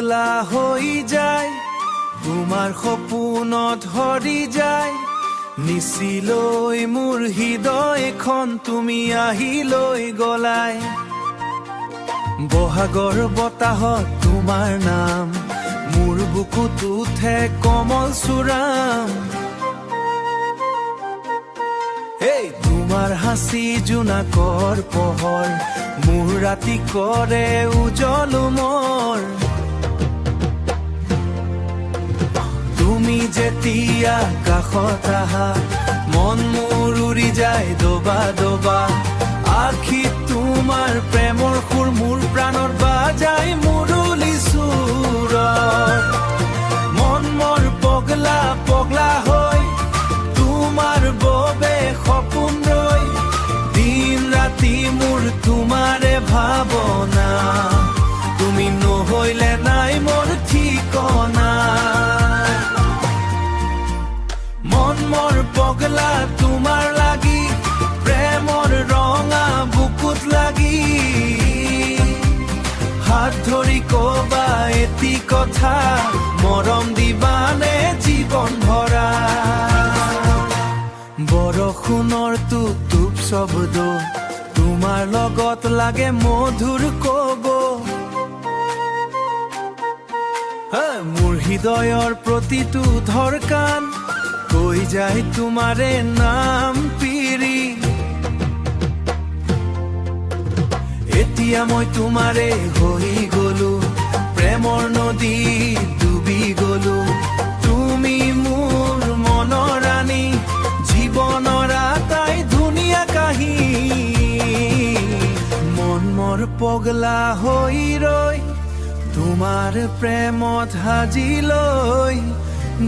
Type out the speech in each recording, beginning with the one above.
পগলা হৈ যায়, তোমাৰ সপোনত হৰি যায়। নিচিলৈ মোৰ হৃদয়খন তুমি আহিলৈ গলাই। বহাগৰ বতাহত তোমাৰ নাম, মোৰ বুকুত উঠে কমল চুৰাম। তোমাৰ হাসি জোনাকৰ পোহৰ, মোৰ ৰাতি কৰে উজ্বল মোৰ। তুমি যেতিয়া কাষত আহা, মন মোৰ উৰি যায় দবা দবা। আখিত তোমাৰ প্ৰেমৰ সুৰ, মোৰ প্ৰাণত বাজায় মুৰুলি সুৰ। মন মোৰ পগলা পগলা হৈ, তোমাৰ বাবে সপোন ৰৈ। দিন ৰাতি মোৰ তোমাৰে ভাৱনা, তুমি নহৈলে নাই মোৰ ঠিকনা। মন মোৰ পগলা তোমাৰ লাগি, প্ৰেমৰ ৰঙা বুকুত লাগি। হাত ধৰি কবা এটি কথা, মৰম দিবানে জীৱন ভৰা। বৰষুণৰ টোপ টোপ শব্দ, তোমাৰ লগত লাগে মধুৰ কব। মোৰ হৃদয়ৰ প্ৰতিটো ধৰকান কৈ যায় তোমাৰে নাম পিৰি। এতিয়া মই তোমাৰে হৈ গলো, প্ৰেমৰ নদী ডুবি গলো। তুমি মোৰ মনৰ ৰাণী, জীৱনৰ আটাই ধুনীয়া কাহিনী। মন মোৰ পগলা হৈ ৰৈ, তোমাৰ প্ৰেমত সাজিলৈ।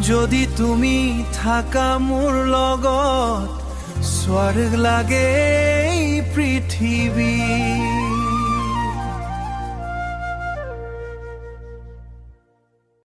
যদি তুমি থাকা মোৰ লগত, স্বৰ্গ লাগে এই পৃথিৱী।